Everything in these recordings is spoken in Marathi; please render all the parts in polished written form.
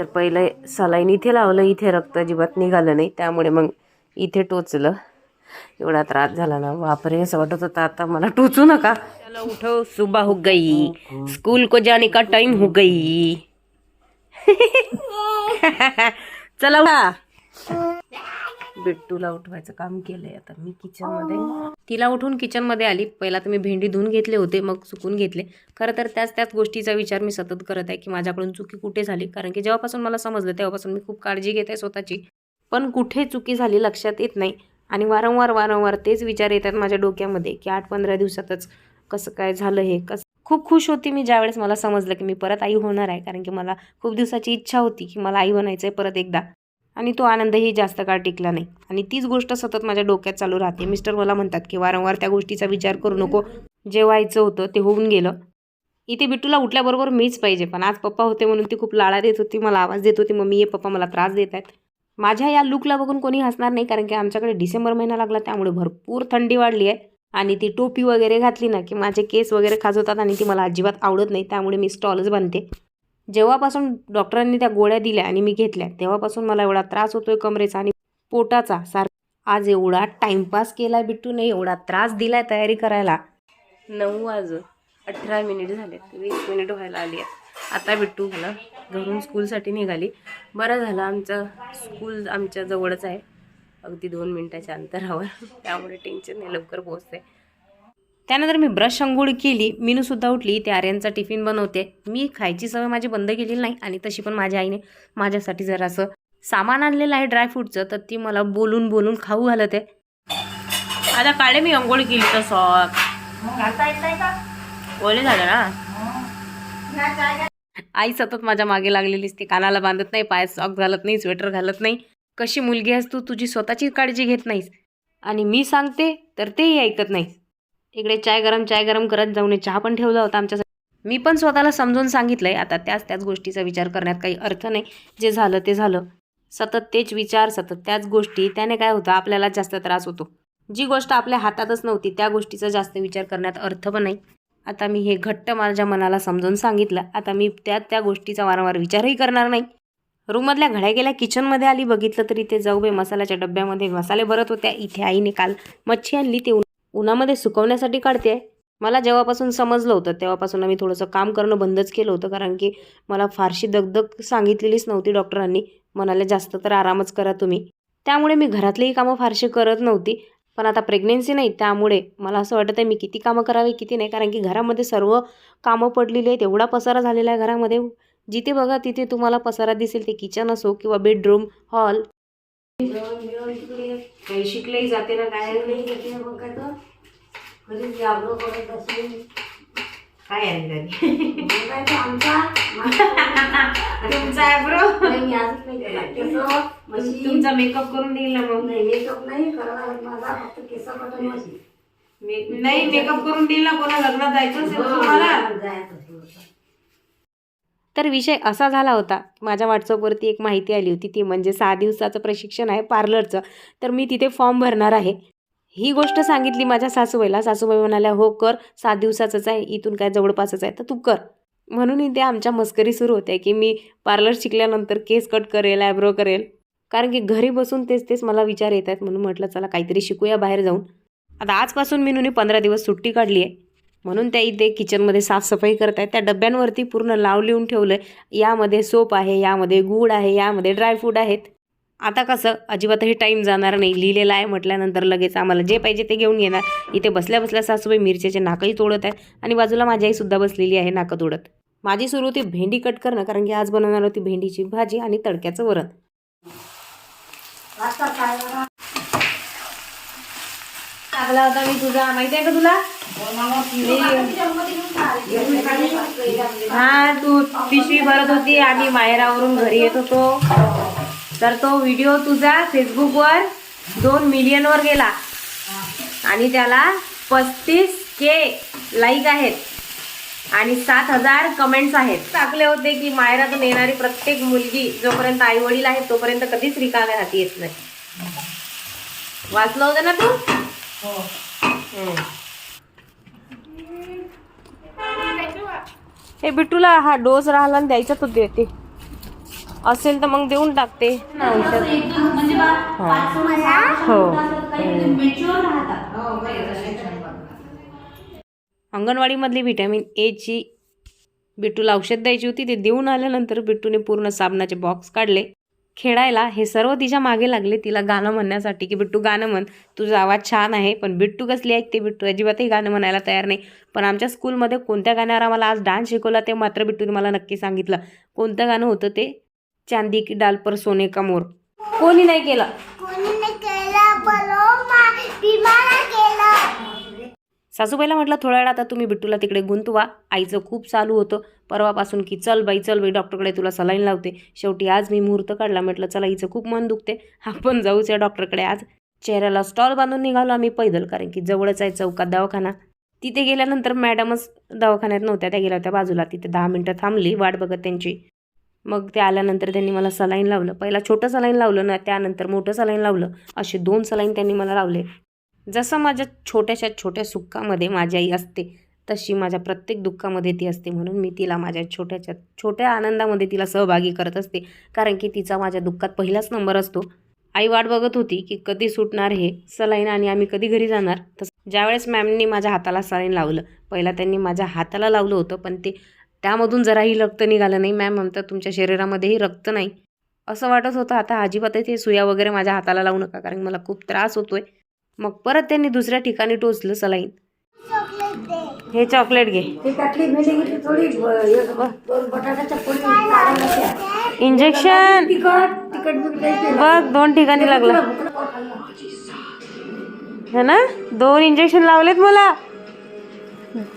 तर पहिलं सलाईन इथे लावलं, इथे रक्त अजिबात निघालं नाही, त्यामुळे मग इथे टोचलं. एवढा त्रास झाला ना, बापरे, असं वाटत होतं आता मला टोचू नका. चलो उठो, सुबह हो गई, स्कूल को जाने का टाइम हो गई. चला उठा. बिट्टूला उठवायचं काम केलंय आता मी किचनमध्ये. तिला उठून किचनमध्ये आली. पहिला तर मी भेंडी धुवून घेतले होते, मग सुकून घेतले. खरं तर त्याच गोष्टीचा विचार मी सतत करत आहे की माझ्याकडून चुकी कुठे झाली, कारण की जेव्हापासून मला समजलं तेव्हापासून मी खूप काळजी घेते स्वतःची, पण कुठे चुकी झाली लक्षात येत नाही. आणि वारंवार तेच विचार येतात माझ्या डोक्यामध्ये की 8-15 दिवसातच कसं काय झालं हे. खूप खुश होती मी ज्यावेळेस मला समजलं की मी परत आई होणार आहे, कारण की मला खूप दिवसाची इच्छा होती की मला आई बनायचं आहे परत एकदा. आणि तो आनंदही जास्त काळ टिकला नाही, आणि तीच गोष्ट सतत माझ्या डोक्यात चालू राहते. मिस्टर मला म्हणतात की वारंवार त्या गोष्टीचा विचार करू नको, जे व्हायचं होतं ते होऊन गेलं. इथे बिट्टूला उठल्याबरोबर मीच पाहिजे, पण आज पप्पा होते म्हणून ती खूप लाळा देत होती, मला आवाज देत होती, मम्मी ये पप्पा मला त्रास देत आहेत. माझ्या या लुकला बघून कोणी हसणार नाही, कारण की आमच्याकडे डिसेंबर महिना लागला, त्यामुळे भरपूर थंडी वाढली आहे. आणि ती टोपी वगैरे घातली ना की माझे केस वगैरे खाजवतात, आणि ती मला अजिबात आवडत नाही, त्यामुळे मी स्टॉलच बांधते. जेव्हापासून डॉक्टरांनी त्या गोळ्या दिल्या आणि मी घेतल्या तेव्हापासून मला एवढा त्रास होतोय कमरेचा आणि पोटाचा. आज एवढा टाइमपास केला बिट्टूने, एवढा त्रास दिलाय तयारी करायला. 9 वाजून 18 मिनिट झाले, 20 मिनिट व्हायला आली आहेत. आता बिट्टू मला घरून स्कूलसाठी निघाली. बरं झालं, आमचं स्कूल आमच्या जवळच आहे, अगदी 2 मिनिटाच्या अंतरावर, त्यामुळे टेन्शन नाही, लवकर पोहोचते. त्यानंतर मी ब्रश अंघोळ केली. मीनूसुद्धा उठली, ते आर्यनचा टिफिन बनवते. मी खायची सवय माझी बंद केलेली नाही, आणि तशी पण माझ्या आईने माझ्यासाठी जरासं सामान आणलेलं आहे ड्रायफ्रूटचं, तर ती मला बोलून खाऊ घालत आहे. आता काढले मी अंघोळ केली तर सॉक ओले झालं ना. आई सतत माझ्या मागे लागलेली असते, कानाला बांधत नाही, पायात सॉक घालत नाही, स्वेटर घालत नाही. कशी मुलगी आहेस तू, तुझी स्वतःची काळजी घेत नाहीस, आणि मी सांगते तर तेही ऐकत नाहीस. इकडे चाय गरम करत जाऊन चहा पण ठेवला होता आमच्यासाठी. मी पण स्वतःला समजून सांगितलंय, आता त्याच गोष्टीचा विचार करण्यात काही अर्थ नाही. जे झालं ते झालं. सतत तेच विचार, सतत त्याच गोष्टी, त्याने काय होतं, आपल्याला जास्त त्रास होतो. जी गोष्ट आपल्या हातातच नव्हती त्या गोष्टीचा जास्त विचार करण्यात अर्थ पण नाही. आता मी हे घट्ट माझ्या मनाला समजून सांगितलं. आता मी त्या गोष्टीचा वारंवार विचारही करणार नाही. रूममधल्या घड्या गेल्या, किचनमध्ये आली, बघितलं तरी ते जाऊबे मसाल्याच्या डब्यामध्ये मसाले भरत होत्या. इथे आईने काल मच्छी आणली, ते उन्हामध्ये सुकवण्यासाठी काढते. मला जेव्हापासून समजलं होतं तेव्हापासून मी थोडंसं काम करणं बंदच केलं होतं, कारण की मला फारशी दगदग सांगितलेलीच नव्हती डॉक्टरांनी. म्हणाले जास्त तर आरामच करा तुम्ही, त्यामुळे मी घरातलेही कामं फारशी करत नव्हती. पण आता प्रेग्नेन्सी नाही, त्यामुळे मला असं वाटत आहे मी किती कामं करावी किती नाही, कारण की घरामध्ये सर्व कामं पडलेली आहेत. एवढा पसारा झालेला आहे घरामध्ये, जिथे बघा तिथे तुम्हाला पसारा दिसेल, ते किचन असो किंवा बेडरूम, हॉल. काही शिकलेही जाते ना, काय नाही जाते ना, मग काय तर काय आहे तुमचा आयब्रो तुमचा मेकअप करून देईल ना. मग मेकअप नाही करावा माझा, फक्त केस कटन नाही, मेकअप करून देईल ना. कोणा लग्नात जायचं असेल तुम्हाला. तर विषय असा झाला होता, माझ्या व्हॉट्सअपवरती एक माहिती आली होती, ती म्हणजे 6 दिवसाचं प्रशिक्षण आहे पार्लरचं, तर मी तिथे फॉर्म भरणार आहे. ही गोष्ट सांगितली माझ्या सासूबाईला. सासूबाई म्हणाल्या हो कर, 7 दिवसाचंच आहे, इथून काय जवळपासच आहे, तर तू कर. म्हणून इथे आमच्या मस्करी सुरू होत्या की मी पार्लर शिकल्यानंतर केस कट करेल, आयब्रो करेल, कारण की घरी बसून तेच मला विचार येत आहेत. म्हणून म्हटलं चला काहीतरी शिकूया बाहेर जाऊन. आता आजपासून मीनूने 15 दिवस सुट्टी काढली आहे, म्हणून त्या इथे किचनमध्ये साफसफाई करत आहेत. त्या डब्यांवरती पूर्ण नाव लिहून ठेवलं आहे. यामध्ये सोप आहे, यामध्ये गूळ आहे, यामध्ये ड्रायफ्रूट आहेत. आता कसं अजिबातही टाईम जाणार नाही, लिहिलेलं आहे म्हटल्यानंतर लगेच आम्हाला जे पाहिजे ते घेऊन घेणार. इथे बसल्या सासूबाई मिरच्याचे नाकही तोडत आहेत, आणि बाजूला माझी आईसुद्धा बसलेली आहे नाकं तोडत. माझी सुरू होती भेंडी कट करणं, कारण की आज बनवणार होती भेंडीची भाजी आणि तडक्याचं वरण. टाकला होता मी तुझा, माहिती आहे का तुला? हा, तू पिशवी भरत होती, आम्ही माहेरावरून घरी येत होतो, तर तो व्हिडिओ तुझा फेसबुकवर 2 मिलियनवर गेला, आणि त्याला 35K लाईक आहेत आणि 7,000 कमेंट्स आहेत. टाकले होते की माहेरातून येणारी प्रत्येक मुलगी जोपर्यंत आई वडील आहेत तोपर्यंत कधीच रिकाम्या हाती येत नाही. वाचलं होतं ना तू? हे बिट्टूला हा डोस राहिला द्यायचा तो देते. असेल तर मग देऊन टाकते ना औषध. हो. अंगणवाडीमधली व्हिटॅमिन एची बिट्टूला औषध द्यायची होती. ते देऊन आल्यानंतर बिट्टूने पूर्ण साबणाचे बॉक्स काढले. खेळायला हे सर्व तिच्या मागे लागले तिला गाणं म्हणण्यासाठी की बिट्टू गाणं म्हण, तुझा आवाज छान आहे. पण बिट्टू कसली ऐकते, बिट्टू अजिबातही गाणं म्हणायला तयार नाही. पण आमच्या स्कूलमध्ये कोणत्या गाण्यावर आम्हाला आज डान्स शिकवला ते मात्र बिट्टूने मला नक्की सांगितलं. कोणतं गाणं होतं ते? चांदी की डाल पर सोने का मोर. कोणी नाही केलं. सासूबाईला म्हटलं थोड्या वेळ आता तुम्ही बिट्टूला तिकडे गुंतवा. आईचं खूप चालू होतं परवापासून की चल बाई डॉक्टरकडे तुला सलाईन लावते. शेवटी आज मी मुहूर्त काढला. म्हटलं चला हिचं खूप मन दुखते, आपण जाऊच या डॉक्टरकडे आज. चेहऱ्याला स्टॉल बांधून निघालो आम्ही पैदल, कारण की जवळच आहे चौकात दवाखाना. तिथे गेल्यानंतर मॅडमच दवाखान्यात नव्हत्या, त्या गेल्या होत्या बाजूला. तिथे 10 मिनटं थांबली वाट बघत त्यांची. मग ते आल्यानंतर त्यांनी मला सलाईन लावलं. पहिला छोटं सलाईन लावलं ना, त्यानंतर मोठं सलाईन लावलं. असे 2 सलाईन त्यांनी मला लावले. जसं माझ्या छोट्याशा छोट्या सुखामध्ये माझी आई असते, तशी माझ्या प्रत्येक दुःखामध्ये ती असते. म्हणून मी तिला माझ्या छोट्याच्या छोट्या आनंदामध्ये तिला सहभागी करत असते, कारण की तिचा माझ्या दुःखात पहिलाच नंबर असतो. आई वाट बघत होती की कधी सुटणार हे सलाईन आणि आम्ही कधी घरी जाणार. तसं ज्यावेळेस मॅमनी माझ्या हाताला सलाईन लावलं, पहिला त्यांनी माझ्या हाताला लावलं होतं, पण त्यामधून जराही रक्त निघालं नाही. मॅम म्हणतात तुमच्या शरीरामध्येही रक्त नाही. असं वाटत होतं आता अजिबातच ते सुया वगैरे माझ्या हाताला लावू नका, कारण मला खूप त्रास होतोय. मग परत त्यांनी दुसऱ्या ठिकाणी टोचलं सलाईन. हे चॉकलेट घे. इंजेक्शन बघ 2 ठिकाणी लागलं है ना. 2 इंजेक्शन लावलेत मला.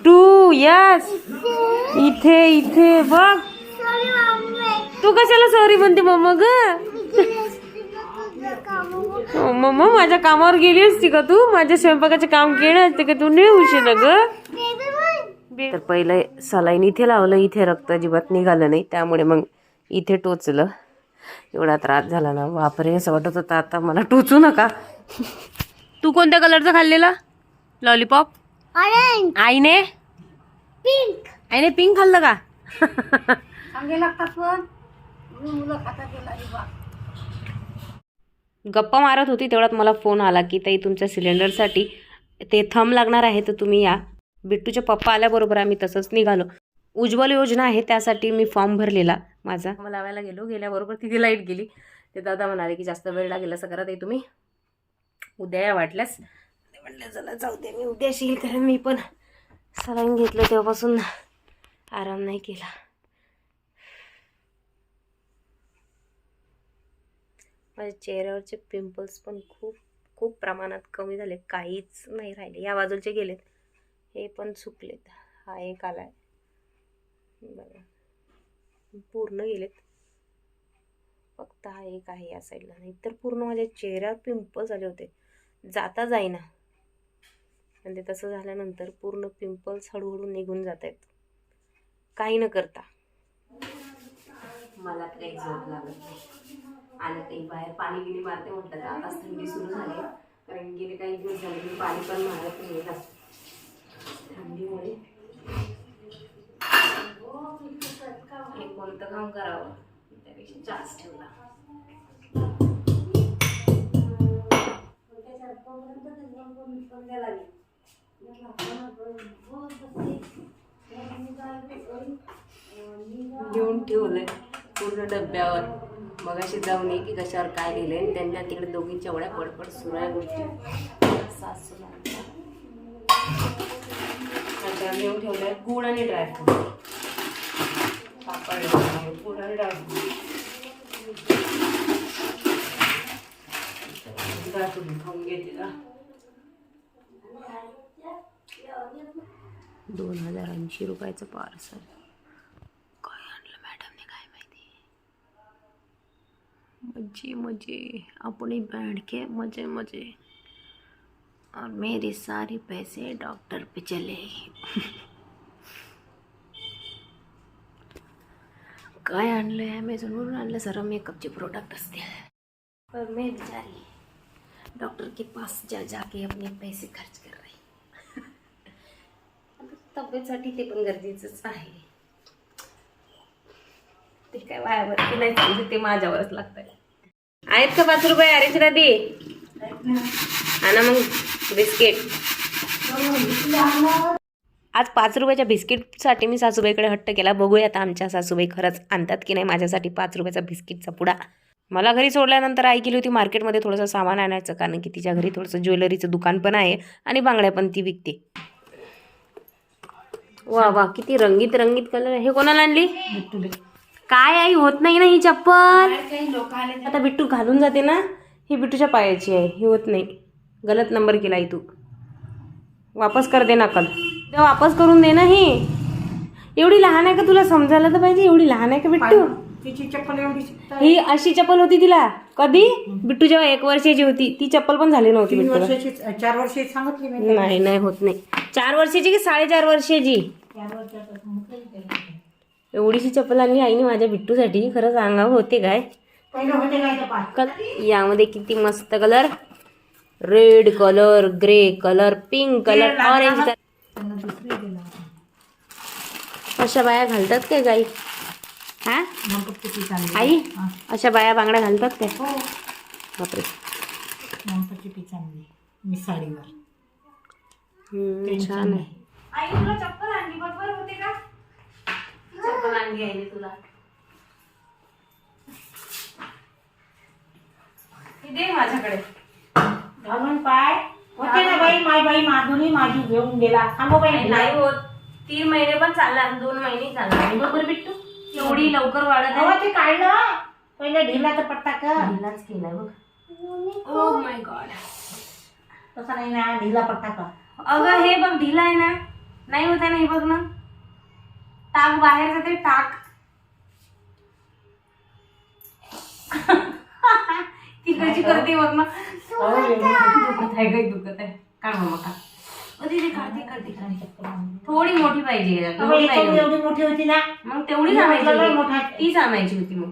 2 यस. इथे बघ. तू कशाला सॉरी म्हणते मम्मा ग? मम्मा माझ्या कामावर गेली असती का तू? माझ्या स्वयंपाकाचे काम केलं असते का तू? नाही उशीर ना ग. तर पहिलं सलाईन इथे लावलं, इथे रक्त अजिबात निघालं नाही, त्यामुळे मग इथे टोचलं. एवढा त्रास झाला ना बापरे, असं वाटत होतं आता मला टोचू नका. तू कोणत्या कलरचा खाल्लेला लॉलीपॉप? आईने पिंक खाल्लं का? गप्पा मारत होती तेवढ्यात मला फोन आला की ताई तुमच्या सिलेंडरसाठी ते थंब लागणार आहे, तर तुम्ही या. बिट्टूचे पप्पा आल्याबरोबर आम्ही तसंच निघालो. उज्ज्वल योजना आहे त्यासाठी मी फॉर्म भरलेला माझा. मग लावायला गेल्याबरोबर तिथे लाईट गेली. ते दादा म्हणाले की जास्त वेळ लागेल, असं करा ताई तुम्ही उद्या या वाटल्यास. ते म्हणलं चला जाऊ दे, मी उद्या येईल, कारण मी पण सलाईन घेतलं तेव्हापासून आराम नाही केला. माझ्या चेहऱ्यावरचे पिंपल्स पण खूप खूप प्रमाणात कमी झाले, काहीच नाही राहिले. या बाजूचे गेलेत, हे पण सुकलेत. हा एक आलाय बघा, पूर्ण गेलेत. फक्त हा एक आहे या साईडला, नाही तर पूर्ण माझ्या चेहऱ्यावर पिंपल्स आले होते, जाता जाईना. आणि ते तसं झाल्यानंतर पूर्ण पिंपल्स हळूहळू निघून जात आहेत काही न करता. मला काही झोप लागत नाही आणि काही बाहेर पाणी बिणी मारते म्हटलं तर आताच थंडी सुरू झाली, कारण गेले काही दिवस झाले मी पाणी पण मारत नाही थंडीमुळे. एक कोणतं काम करावं त्यापेक्षा जास्त ठेवला. घेऊन ठेवलंय पूर्ण डब्यावर. मग अशी जाऊन ये की कशावर काय लिहिलंय, त्यांना तिकडे दोघींच्या एवढ्या पडपड सुरू आहे गोष्टी. त्याच्यावर घेऊन ठेवलंय गुळ आणि ड्रायफ्रूट. पापड गुळ आणि ड्रायफ्रूट खाऊन घेतलेला. 2080 रुपयाचं पार्सल. काय आणलं मॅडमने काय माहिती. मजे मजे अपनी बैंड के मजे मजे, और मेरे सारे पैसे डॉक्टर पे चले. काय आणलं ॲमेझॉनवरून आणलं, सर्व मेकअपचे प्रोडक्ट असतील. पर मैं बेचारी डॉक्टर के पास जाके अपने पैसे खर्च कर रही. तब्येतीसाठी ते पण गरजेचंच आहे. ते काय वायावरती नाही चालते, ते माझ्यावरच लागत आहेत का 5 रुपये अरेंज राधी आणा मग बिस्किट. आज 5 रुपयाच्या बिस्किटसाठी मी सासूबाईकडे हट्ट केला. बघूया आता आमच्या सासूबाई खरंच आणतात की नाही माझ्यासाठी 5 रुपयाचा बिस्किटचा पुडा. मला घरी सोडल्यानंतर आई गेली होती मार्केटमध्ये थोडंसं सामान आणायचं, कारण की तिच्या घरी थोडंसं ज्वेलरीचं दुकान पण आहे आणि बांगड्या पण ती विकते. वा वा किती रंगीत रंगीत कलर. हे कोणाला आणली? काय आई होत नाही ना ही चप्पल. आता बिट्टू घालून जाते ना, ही बिट्टूच्या पायाची आहे, ही होत नाही. गलत नंबर केला आई तू. वापस कर दे नकल, वापस करून दे ना. ही एवढी लहान आहे का, तुला समजायला तर पाहिजे. एवढी लहान आहे का बिट्टू? तिची चप्पल एवढी ही अशी चप्पल होती तिला कधी. बिट्टू जेव्हा 1 वर्षाची होती ती चप्पल पण झाली नव्हती. 4 वर्षाची सांगितली नाही नाही होत नाही. 4 वर्षाची की 4.5 वर्षाची? एवढीशी चप्पल आणली आईने माझ्या बिट्टूसाठी. खरंच अंगावर होते काय. यामध्ये किती मस्त colour. Red colour, grey colour, pink colour, orange colour. अशा बाया घालतात काय गाई? हा आई अशा बाया बांगड्या घालतात काय? बापरे. मी साडीवर छान आहे. आई तुला चप्पल आणली बरोबर होते का? चप्पल आणली आईने तुला. दे माझ्याकडे घालून पाय होते ना बाई. बाई माधुरी माझी घेऊन गेला. थांबो बाई. नाही होत. 3 महिने पण चालला, 2 महिने चालला बरोबर बिट्टू. एवढी लवकर वाढत आहे. ते काढलं पहिले ढिला तर पट्टा कर. ढिलाच केलाय बघ. Oh my God. तसा नाही ना, ढिला पट्टा कर. अगं हे बघ ढिला आहे ना, नाही होत आहे ना. हे बघ ना, टाक बाहेर जाते टाक. ती कशी करते बघ ना. दुखत आहे काही दुखत आहे. काढ मग का थोडी मोठी पाहिजे. एवढी मोठी होती ना, मग तेवढीच आणायची, तीच आणायची होती. मग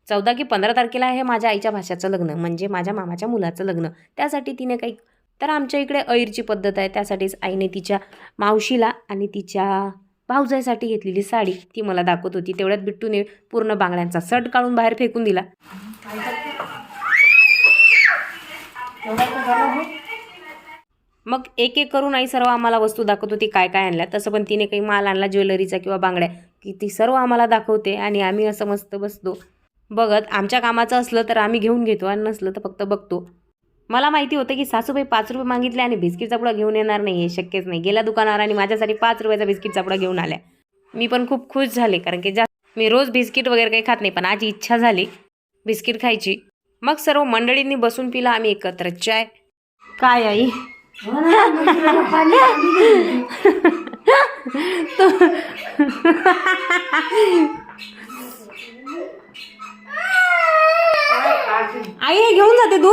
14 की 15 तारखेला आहे माझ्या आईच्या भाषाचं लग्न, म्हणजे माझ्या मामाच्या मुलाचं लग्न. त्यासाठी तिने काही, तर आमच्या इकडे ऐरची पद्धत आहे, त्यासाठीच आईने तिच्या मावशीला आणि तिच्या भाऊजाईसाठी घेतलेली साडी ती मला दाखवत होती. तेवढ्यात बिट्टूने पूर्ण बांगड्यांचा सट काढून बाहेर फेकून दिला. मग एक एक करून आई सर्व आम्हाला वस्तू दाखवत होती काय काय आणल्या. तसं पण तिने काही माल आणला ज्वेलरीचा किंवा बांगड्या की ती सर्व आम्हाला दाखवते आणि आम्ही असं मस्त बसतो बघत. आमच्या कामाचं असलं तर आम्ही घेऊन घेतो आणि नसलं तर फक्त बघतो. मला माहिती होतं की सासूबाई 5 रुपये मागितले आणि बिस्किटचा पुडा घेऊन येणार नाही, हे शक्यच नाही. गेल्या दुकानावर आणि माझ्यासाठी 5 रुपयाचा बिस्किटचा पुडा घेऊन आल्या. मी पण खूप खुश झाले, कारण की मी रोज बिस्किट वगैरे काही खात नाही, पण आज इच्छा झाली बिस्किट खायची. मग सर्व मंडळींनी बसून पिला आम्ही एकत्र चाय. काय आई आई हे घेऊन जाते तू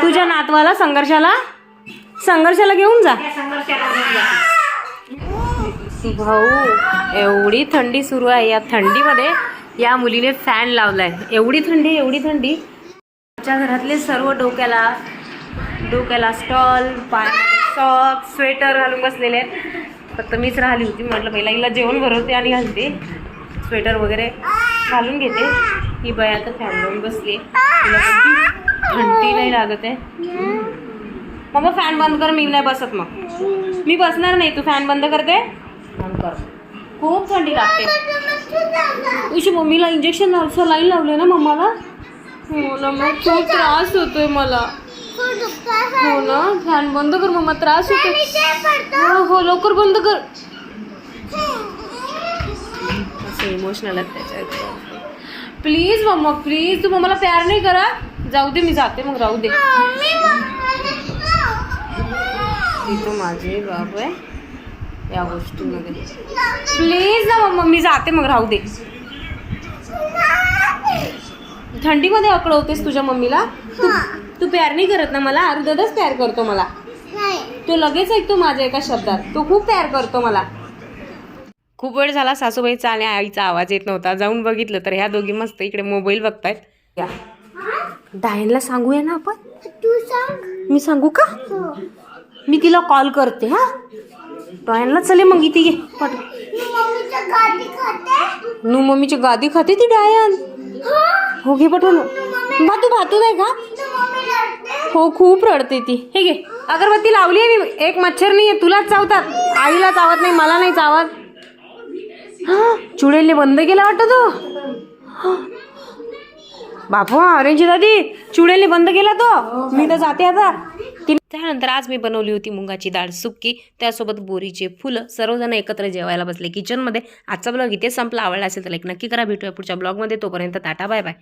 तुझ्या नातवाला संघर्षाला घेऊन जा. भाऊ एवढी थंडी सुरू आहे, या थंडीमध्ये या मुलीने फॅन लावलाय. एवढी थंडी आमच्या घरातले सर्व डोक्याला स्टॉल, पायामध्ये सॉक्स, स्वेटर घालून बसलेले आहेत. फक्त मीच राहिली होती. म्हटलं पहिला हिला जेवण भरवते आणि घालते, स्वेटर वगैरे घालून घेते. ही बाई आता फॅन लावून बसली, तिला थंडी नाही लागत आहे. मग फॅन बंद कर, मी नाही बसत. मग मी बसणार नाही, तू फॅन बंद करते. खूप थंडी लागते. तुझी मम्मीला इंजेक्शन सलाईन लावले ना मम्माला. हो ना, मग खूप त्रास होतोय मला. हो ना, फॅन बंद कर मम्मा, त्रास होतोय. हो लवकर बंद कर. असं इमोशनल आहे त्याच्यात. प्लीज मम्मा प्लीज, तू मम्माला प्यार नाही करा. जाऊ दे, मी जाते मग, राहू दे. तो माझे बाप आहे या गोष्टीमध्ये. प्लीज ना मम्मा, मी जाते मग, राहू दे. थंडीमध्ये अकळवतेस तुझ्या मम्मीला. तू प्यार नाही करत ना मला. अर्धच प्यार करतो मला. तो लगेच ऐकतो माझ्या एका शब्दात. तो खूप प्यार करतो मला. खूप वेळ झाला सासूबाईचा आणि आईचा आवाज येत नव्हता. जाऊन बघितलं तर ह्या दोघी मस्त इकडे मोबाईल बघतायत. डायनला सांगूया ना आपण. तू सांग. मी सांगू का? मी तिला कॉल करते. हा टॉयनला चले मग इथे घे पट. नू मम्मीची गादी खाते ती डायन. हो घे पटवून. भातू भातू नाही का? हो खूप रडते ती. हे घे अगरबत्ती लावली आहे मी. एक मच्छर नाही आहे, तुलाच चावतात. आईला चावत नाही, मला नाही चावत. चुडेलने बंद केला वाटतं तो. बापू ऑरेंज दादी चुडेलने बंद केला तो. मी तर जाते आता. त्यानंतर आज मी बनवली होती मुंगाची डाळ सुक्की, त्यासोबत बोरीचे फुलं. सर्वजण एकत्र जेवायला बसले किचनमध्ये. आजचा ब्लॉग इथे संपला. आवडला असेल तर लाईक नक्की करा. भेटूया पुढच्या ब्लॉगमध्ये. तोपर्यंत टाटा बाय बाय.